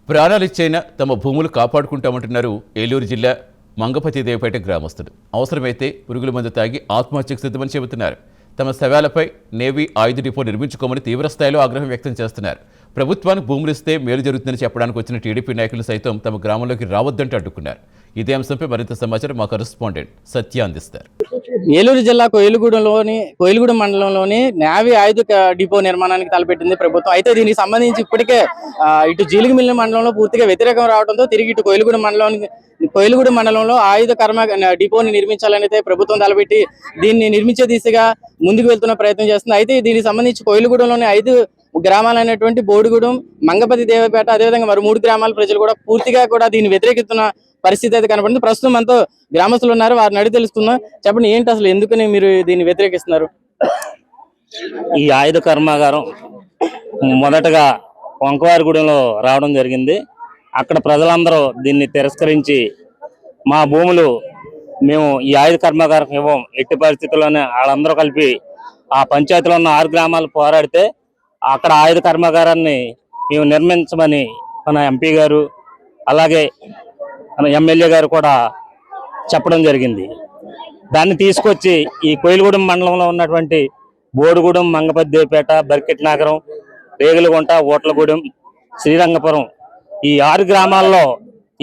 ప్రాణాలిచ్చైనా తమ భూములు కాపాడుకుంటామంటున్నారు ఏలూరు జిల్లా మంగపతి దేవపేట గ్రామస్తులు. అవసరమైతే పురుగుల మందు తాగి ఆత్మహత్యకు సిద్ధమని చెబుతున్నారు. తమ శవాలపై నేవీ ఆయుధ డిపో నిర్మించుకోమని తీవ్రస్థాయిలో ఆగ్రహం వ్యక్తం చేస్తున్నారు. ప్రభుత్వానికి భూములు ఇస్తే మేలు జరుగుతుందని చెప్పడానికి వచ్చిన టీడీపీ నాయకులు సైతం తమ గ్రామంలోకి రావద్దంటూ అడ్డుకున్నారు. ఇదే అంశంపై మరింత సమాచారం మా కరెస్పాండెంట్ సత్య అందిస్తారు. ఏలూరు జిల్లా కోయిలగూడెం మండలంలోని నేవీ ఆయుధ డిపో నిర్మాణానికి తలపెట్టింది ప్రభుత్వం. అయితే దీనికి సంబంధించి ఇప్పటికే ఇటు జీలిగిమిల్లి మండలంలో పూర్తిగా వ్యతిరేకం రావడంతో తిరిగి ఇటు కోయిలగూడెం మండలంలో ఆయుధ కర్మ డిపోని నిర్మించాలని ప్రభుత్వం తలపెట్టి దీన్ని నిర్మించే దిశగా ముందుకు వెళ్తున్న ప్రయత్నం చేస్తుంది. అయితే దీనికి సంబంధించి కోయిలగూడెంలోని 5 గ్రామాలైనటువంటి బోడిగూడెం, మంగపతి దేవపేట, అదేవిధంగా మరి 3 గ్రామాల ప్రజలు కూడా పూర్తిగా దీన్ని వ్యతిరేకిస్తున్న పరిస్థితి అయితే కనపడింది. ప్రస్తుతం మనతో గ్రామస్తులు ఉన్నారు, వారిని అడిగి తెలుసుకుందాం. చెప్పండి, ఏంటి అసలు ఎందుకని మీరు దీన్ని వ్యతిరేకిస్తున్నారు? ఈ ఆయుధ కర్మాగారం మొదటగా వంకవారిగూడెంలో రావడం జరిగింది. అక్కడ ప్రజలందరూ దీన్ని తిరస్కరించి మా భూములు మేము ఈ ఆయుధ కర్మాగారం ఇవ్వం, ఎట్టి పరిస్థితుల్లోనే వాళ్ళందరూ కలిపి ఆ పంచాయతీలో ఉన్న 6 గ్రామాలు పోరాడితే అక్కడ ఆయుధ కర్మాగారాన్ని మేము నిర్మించమని మన ఎంపీ గారు అలాగే మన ఎమ్మెల్యే గారు కూడా చెప్పడం జరిగింది. దాన్ని తీసుకొచ్చి ఈ కోయిలగూడెం మండలంలో ఉన్నటువంటి బోడిగూడెం, మంగపతి దేవపేట, బర్కెట్ నగరం, రేగులగుంట, ఓట్లగూడెం, శ్రీరంగపురం ఈ 6 గ్రామాల్లో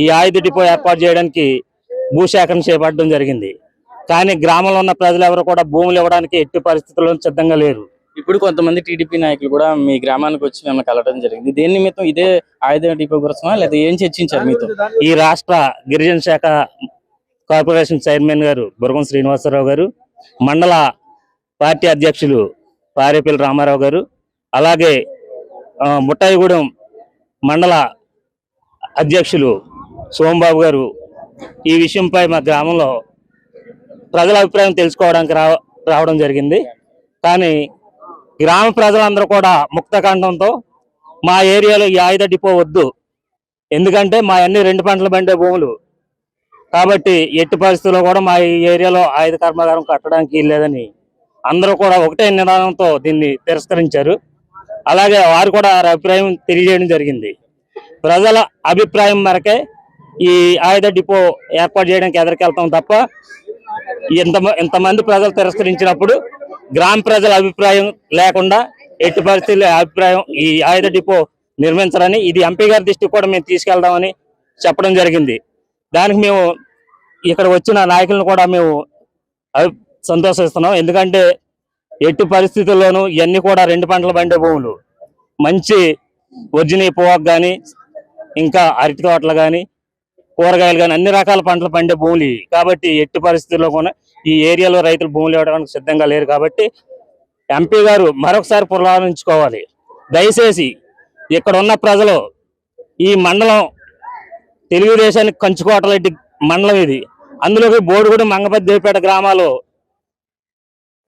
ఈ ఆయుధ డిపో ఏర్పాటు చేయడానికి భూసేకరణ చేపట్టడం జరిగింది. కానీ గ్రామంలో ఉన్న ప్రజలు ఎవరు కూడా భూములు ఇవ్వడానికి ఎట్టి పరిస్థితుల్లో సిద్ధంగా లేరు. ఇప్పుడు కొంతమంది టీడీపీ నాయకులు కూడా మీ గ్రామానికి వచ్చి మిమ్మల్ని కలవడం జరిగింది. దేని నిమిత్తం? ఇదే ఆయుధ డిపో కోసమా, లేదా ఏం చర్చించారు మీతో? ఈ రాష్ట్ర గిరిజన శాఖ కార్పొరేషన్ చైర్మన్ గారు బుర్గం శ్రీనివాసరావు గారు, మండల పార్టీ అధ్యక్షులు పారేపల్లి రామారావు గారు, అలాగే ముట్టాయిగూడెం మండల అధ్యక్షులు సోమబాబు గారు ఈ విషయంపై మా గ్రామంలో ప్రజల అభిప్రాయం తెలుసుకోవడానికి రావడం జరిగింది. కానీ గ్రామ ప్రజలందరూ కూడా ముక్తకంఠంతో మా ఏరియాలో ఈ ఆయుధ డిపో వద్దు, ఎందుకంటే మా అన్ని 2 పంటలు పండే భూములు కాబట్టి ఎట్టి పరిస్థితుల్లో కూడా మా ఈ ఏరియాలో ఆయుధ కర్మాగారం కట్టడానికి లేదని అందరూ కూడా ఒకటే నినాదంతో దీన్ని తిరస్కరించారు. అలాగే వారు కూడా వారి అభిప్రాయం తెలియజేయడం జరిగింది. ప్రజల అభిప్రాయం మేరకే ఈ ఆయుధ డిపో ఏర్పాటు చేయడానికి ఎదురుకెళ్తాం తప్ప ఇంతమంది ప్రజలు తిరస్కరించినప్పుడు గ్రామ ప్రజల అభిప్రాయం లేకుండా ఎట్టి పరిస్థితుల్లో అభిప్రాయం ఈ ఆయుధ డిపో నిర్మించాలని, ఇది ఎంపీ గారి దృష్టికి కూడా మేము తీసుకెళ్దామని చెప్పడం జరిగింది. దానికి మేము ఇక్కడ వచ్చిన నాయకులను కూడా మేము సంతోషిస్తున్నాం. ఎందుకంటే ఎట్టి పరిస్థితుల్లోనూ ఇవన్నీ కూడా 2 పంటలు పండే భూములు, మంచి వర్జినీ పోవాకు కానీ ఇంకా అరటి తోటలు కానీ కూరగాయలు కానీ అన్ని రకాల పంటలు పండే భూములు కాబట్టి ఎట్టి పరిస్థితుల్లో కూడా ఈ ఏరియాలో రైతులు భూములు ఇవ్వడానికి సిద్ధంగా లేరు. కాబట్టి ఎంపీ గారు మరొకసారి పునరాలోచించుకోవాలి. దయచేసి ఇక్కడ ఉన్న ప్రజలు ఈ మండలం తెలుగుదేశానికి కంచుకోవటం మండలం ఇది, అందులోకి బోడిగూడెం, మంగపతి దేవపేట గ్రామాలు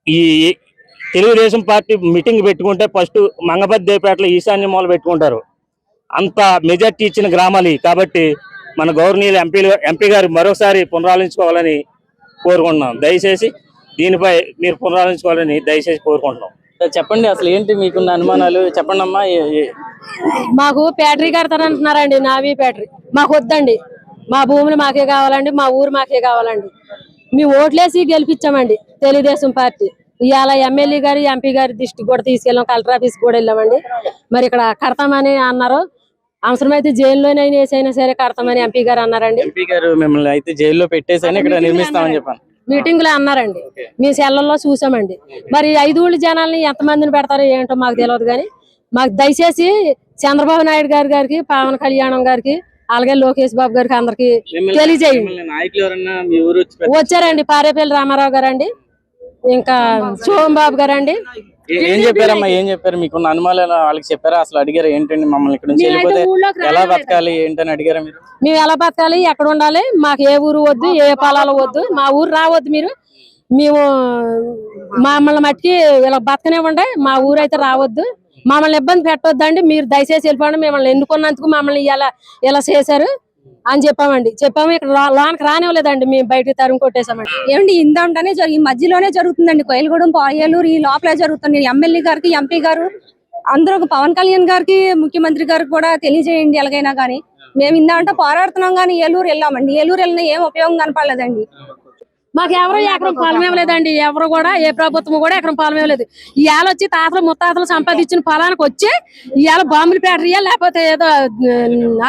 ఈ తెలుగుదేశం పార్టీ మీటింగ్ పెట్టుకుంటే ఫస్ట్ మంగపతి దేవపేటలో ఈశాన్య మూల పెట్టుకుంటారు. అంత మెజార్టీ ఇచ్చిన గ్రామాలు కాబట్టి మన గౌరవనీయులు ఎంపీ గారు మరోసారి పునరాలోచించుకోవాలని కోరుకుంటున్నాం. దయచేసి దీనిపై మీరు పునరాలోచించుకోవాలని దయచేసి కోరుకుంటున్నాం. చెప్పండి, అసలు ఏంటి మీకున్న అనుమానాలు? చెప్పండి అమ్మా. మాకు బ్యాటరీ కడతారంటున్నారండి, నావీ బ్యాటరీ మాకు వద్దండి. మా భూములు మాకే కావాలండి, మా ఊరు మాకే కావాలండి. మేము ఓట్లేసి గెలిపించామండి తెలుగుదేశం పార్టీ. ఇవాళ ఎమ్మెల్యే గారు, ఎంపీ గారి దృష్టికి కూడా తీసుకెళ్ళాం, కలెక్టర్ ఆఫీస్ కూడా వెళ్ళామండి. మరి ఇక్కడ కడతామని అన్నారు. అవసరమైతే జైల్లోనైనా వేసైనా సరే కడతామని ఎంపీ గారు అన్నారండి. ఎంపీ గారు మిమ్మల్ని అయితే జైల్లో పెట్టేసైనా ఇక్కడ నిర్మిస్తామని చెప్పాను మీటింగ్ లో అన్నారండి. మీ సెల్లలో చూసామండి. మరి 5 ఊళ్ళ జనాల్ని ఎంతమందిని పెడతారో ఏంటో మాకు తెలియదు. కానీ మాకు దయచేసి చంద్రబాబు నాయుడు గారికి, పవన్ కళ్యాణం గారికి, అలాగే లోకేష్ బాబు గారికి అందరికి తెలియజేయండి. వచ్చారండి పారేపల్లి రామారావు గారండి, ఇంకా సోమబాబు గారండి. ఏం చెప్పారమ్మా? ఏం చెప్పారు? మీకున్న అనుమానాలు వాళ్ళకి చెప్పారా? అసలు అడిగారు ఏంటండి, మమ్మల్ని ఇక్కడ నుంచి వెళ్ళిపోతే ఎలా బతకాలి ఏంటని అడిగారా మీరు? మేము ఎలా బతకాలి, ఎక్కడ ఉండాలి, మాకు ఏ ఊరు వద్దు, ఏ పొలాలు వద్దు, మా ఊరు రావద్దు, మీరు మేము మమ్మల్ని మట్టికి ఇలా బతకనివ్వండి, మా ఊరు అయితే రావద్దు, మమ్మల్ని ఇబ్బంది పెట్టొద్దండి, మీరు దయచేసి వెళ్ళిపోండి, మిమ్మల్ని ఎన్నుకున్నందుకు మమ్మల్ని ఇలా చేశారు అని చెప్పామండి. చెప్పాము. ఇక్కడ లోనికి రానివ్వలేదండి, మేము బయటకు తరుము కొట్టేసామండి. ఏమండి ఇందంటనే ఈ మధ్యలోనే జరుగుతుందండి. కోయిలగూడెం, ఏలూరు ఈ లోపలే జరుగుతుంది. ఎమ్మెల్యే గారికి, ఎంపీ గారు అందరూ పవన్ కళ్యాణ్ గారికి ముఖ్యమంత్రి గారికి కూడా తెలియజేయండి ఎలాగైనా కానీ. మేము ఇందామంటే పోరాడుతున్నాం కానీ ఏలూరు వెళ్ళామండి. ఏలూరు వెళ్ళిన ఏం ఉపయోగం కనపడలేదండి. మాకు ఎవరు ఎకరం పొలం ఇవ్వలేదండి. ఎవరు కూడా ఏ ప్రభుత్వం కూడా ఎకరం పొలం ఇవ్వలేదు. ఇవాళ వచ్చి తాతలు ముత్తాతలు సంపాదించిన పొలానికి వచ్చి ఇవాళ బాంబుల ఫ్యాక్టరీయా లేకపోతే ఏదో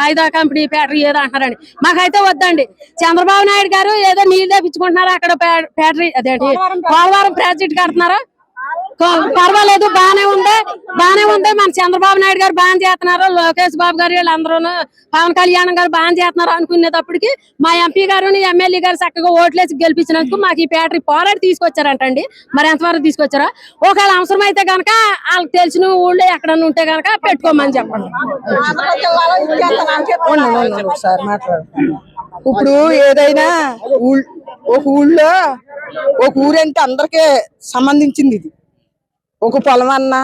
ఆయుధ కంపెనీ ఫ్యాక్టరీ ఏదో అంటారండి. మాకైతే వద్దండి. చంద్రబాబు నాయుడు గారు ఏదో నీళ్ళు తెప్పించుకుంటున్నారు. అక్కడ ఫ్యాక్టరీ అదేంటి పోలవరం ప్రాజెక్ట్ కడుతున్నారు. పర్వాలేదు, బానే ఉంది. మన చంద్రబాబు నాయుడు గారు బాగా చేస్తున్నారు. లోకేష్ బాబు గారు వీళ్ళందరూ పవన్ కళ్యాణ్ గారు బాగా చేస్తున్నారు అనుకునేటప్పటికి మా ఎంపీ గారు ఎమ్మెల్యే గారు చక్కగా ఓట్లేసి గెలిపించినందుకు మాకు ఈ ఫ్యాక్టరీ పోరాడి తీసుకొచ్చారంటండి. మరి ఎంతవరకు తీసుకొచ్చారా? ఒకవేళ అవసరం అయితే కనుక వాళ్ళకి తెలిసిన ఊళ్ళో ఎక్కడన్నా ఉంటే కనుక పెట్టుకోమని చెప్పండి. ఇప్పుడు ఏదైనా ఒక ఊళ్ళో ఒక ఊరంటే అందరికీ సంబంధించింది. ఇది ఒక పొలం అన్నా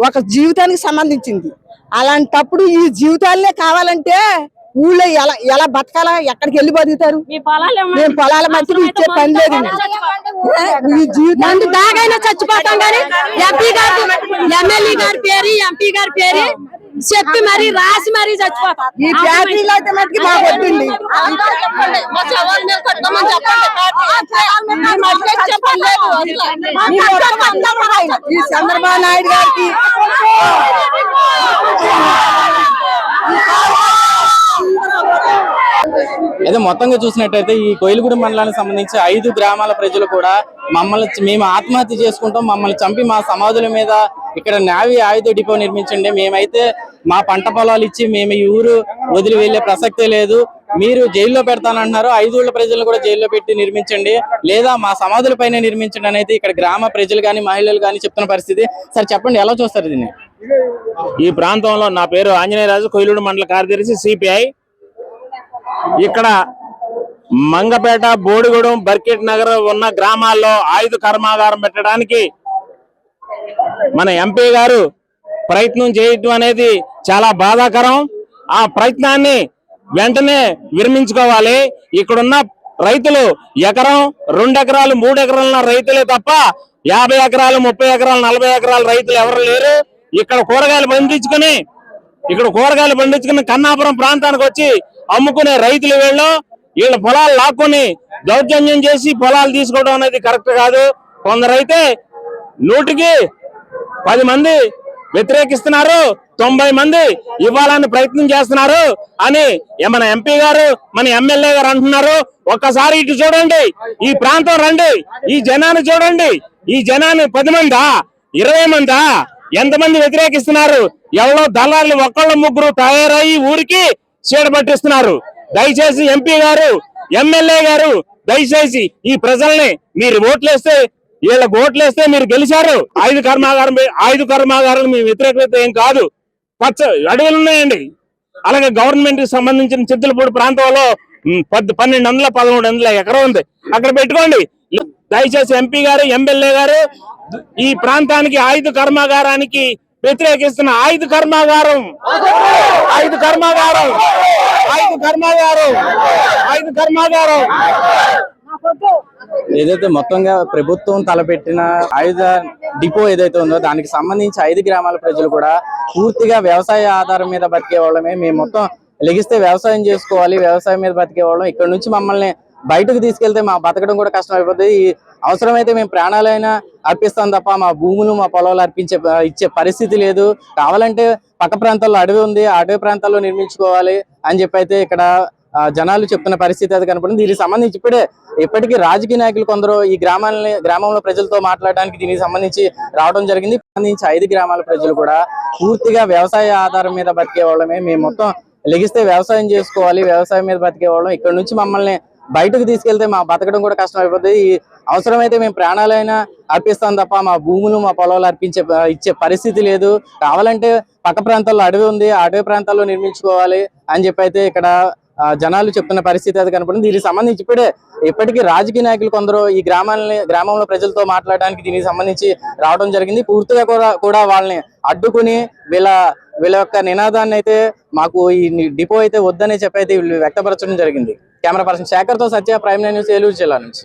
ఒక జీవితానికి సంబంధించింది. అలాంటప్పుడు ఈ జీవితాలనే కావాలంటే ఊళ్ళో ఎలా బతకాలా? ఎక్కడికి వెళ్ళి బతుకుతారు? మేము పొలాల మధ్య ఇచ్చే పని లేదు. ఈ జీవితం దాగైనా చచ్చిపోతాం కానీ ఎమ్మెల్యే గారి పేరు ఎంపీ గారి పేరు చెప్పి మరి రాసి మరీ చచ్చిపోతాం. ఈ ఫ్యాక్టరీలో అయితే మటుకి మాకు వద్దండి. ఈ చంద్రబాబు నాయుడు గారికి అయితే మొత్తంగా చూసినట్టయితే ఈ కోయిలగూడెం మండలానికి సంబంధించి 5 గ్రామాల ప్రజలు కూడా మేము ఆత్మహత్య చేసుకుంటాం, మమ్మల్ని చంపి మా సమాధుల మీద ఇక్కడ నావీ ఆయుధ డిపో నిర్మించండి, మేమైతే మా పంట పొలాలు ఇచ్చి మేము ఈ ఊరు వదిలి వెళ్లే ప్రసక్తే లేదు, మీరు జైల్లో పెడతానంటున్నారు, 5 ఊళ్ళ ప్రజలను కూడా జైల్లో పెట్టి నిర్మించండి లేదా మా సమాధుల పైన నిర్మించండి అనేది ఇక్కడ గ్రామ ప్రజలు కానీ మహిళలు కానీ చెప్తున్న పరిస్థితి. సార్ చెప్పండి, ఎలా చూస్తారు దీన్ని? ఈ ప్రాంతంలో నా పేరు ఆంజనేయరాజు, కోయిలగూడెం మండల కార్యదర్శి సిపిఐ. ఇక్కడ మంగపేట, బోడిగూడెం, బర్కెట్ నగర్ ఉన్న గ్రామాల్లో ఆయుధ కర్మాగారం పెట్టడానికి మన ఎంపీ గారు ప్రయత్నం చేయటం అనేది చాలా బాధాకరం. ఆ ప్రయత్నాన్ని వెంటనే విరమించుకోవాలి. ఇక్కడున్న రైతులు ఎకరం, 2 ఎకరాలు, 3 ఎకరాల రైతులే తప్ప 50 ఎకరాలు, 30 ఎకరాలు, 40 ఎకరాల రైతులు ఎవరు లేరు. ఇక్కడ కూరగాయలు పండించుకుని కన్నాపురం ప్రాంతానికి వచ్చి అమ్ముకునే రైతులు వీళ్ళ పొలాలు లాక్కొని దౌర్జన్యం చేసి పొలాలు తీసుకోవడం అనేది కరెక్ట్ కాదు. కొందరైతే 100కి 10 మంది వ్యతిరేకిస్తున్నారు, 90 మంది ఇవ్వాలని ప్రయత్నం చేస్తున్నారు అని మన ఎంపీ గారు, మన ఎమ్మెల్యే గారు అంటున్నారు. ఒక్కసారి ఇటు చూడండి, ఈ ప్రాంతం రండి, ఈ జనాన్ని చూడండి. ఈ జనాన్ని 10 మందా, 20 మందా, ఎంతమంది వ్యతిరేకిస్తున్నారు? ఎవరో దళారులు 1-3 తయారయ్యి ఊరికి చీడ పట్టిస్తున్నారు. దయచేసి ఎంపీ గారు, ఎమ్మెల్యే గారు, దయచేసి ఈ ప్రజల్ని మీరు వీళ్ళకి ఓట్లేస్తే మీరు గెలిచారు. ఆయుధ కర్మాగారం మీ వ్యతిరేకత ఏం కాదు. అడవులు ఉన్నాయండి. అలాగే గవర్నమెంట్ కి సంబంధించిన చిత్తలపూడి ప్రాంతంలో 1200-1300 ఎకరం ఉంది, అక్కడ పెట్టుకోండి. దయచేసి ఎంపీ గారు, ఎమ్మెల్యే గారు ఈ ప్రాంతానికి ఆయుధ కర్మాగారానికి వ్యతిరేకిస్తున్న ఆయుధ కర్మాగారం ఏదైతే మొత్తంగా ప్రభుత్వం తలపెట్టిన ఆయుధ డిపో ఏదైతే ఉందో దానికి సంబంధించి 5 గ్రామాల ప్రజలు కూడా పూర్తిగా వ్యవసాయ ఆధారం మీద బతికే వాళ్ళమే. మేము మొత్తం లెగిస్తే వ్యవసాయం చేసుకోవాలి, వ్యవసాయం మీద బతికే వాళ్ళం. ఇక్కడ నుంచి మమ్మల్ని బయటకు తీసుకెళ్తే మా బతకడం కూడా కష్టం అయిపోతుంది. అవసరమైతే మేము ప్రాణాలైనా అర్పిస్తాం తప్ప మా భూములు, మా పొలాలు ఇచ్చే పరిస్థితి లేదు. కావాలంటే పక్క ప్రాంతాల్లో అడవి ఉంది, ఆ అడవి ప్రాంతాల్లో నిర్మించుకోవాలి అని చెప్పి అయితే ఇక్కడ జనాలు చెప్తున్న పరిస్థితి అది కనపడింది. దీనికి సంబంధించి ఇప్పటికీ రాజకీయ నాయకులు కొందరు ఈ గ్రామంలో ప్రజలతో మాట్లాడడానికి దీనికి సంబంధించి రావడం జరిగింది. సంబంధించి 5 గ్రామాల ప్రజలు కూడా పూర్తిగా వ్యవసాయ ఆధారం మీద బతికే వాళ్ళమే. మేము మొత్తం లెగిస్తే వ్యవసాయం చేసుకోవాలి, వ్యవసాయం మీద బతికే వాళ్ళం. ఇక్కడ నుంచి మమ్మల్ని బయటకు తీసుకెళ్తే మా బతకడం కూడా కష్టం అయిపోతుంది. అవసరమైతే మేము ప్రాణాలైనా అర్పిస్తాం తప్ప మా భూములు, మా పొలాలు ఇచ్చే పరిస్థితి లేదు. కావాలంటే పక్క ప్రాంతాల్లో అడవి ఉంది, ఆ అడవి ప్రాంతాల్లో నిర్మించుకోవాలి అని చెప్పి అయితే ఇక్కడ జనాలు చెప్తున్న పరిస్థితి అది కనపడింది. దీనికి సంబంధించి ఇప్పటికీ రాజకీయ నాయకులు కొందరు ఈ గ్రామంలో ప్రజలతో మాట్లాడడానికి దీనికి సంబంధించి రావడం జరిగింది. పూర్తిగా కూడా వాళ్ళని అడ్డుకుని వీళ్ళ యొక్క నినాదాన్ని అయితే మాకు ఈ డిపో అయితే వద్దనే చెప్పి అయితే వీళ్ళు వ్యక్తపరచడం జరిగింది. కెమెరా పర్సన్ శేఖర్తో సత్య, ప్రైమ్9 న్యూస్, ఏలూరు జిల్లా నుంచి.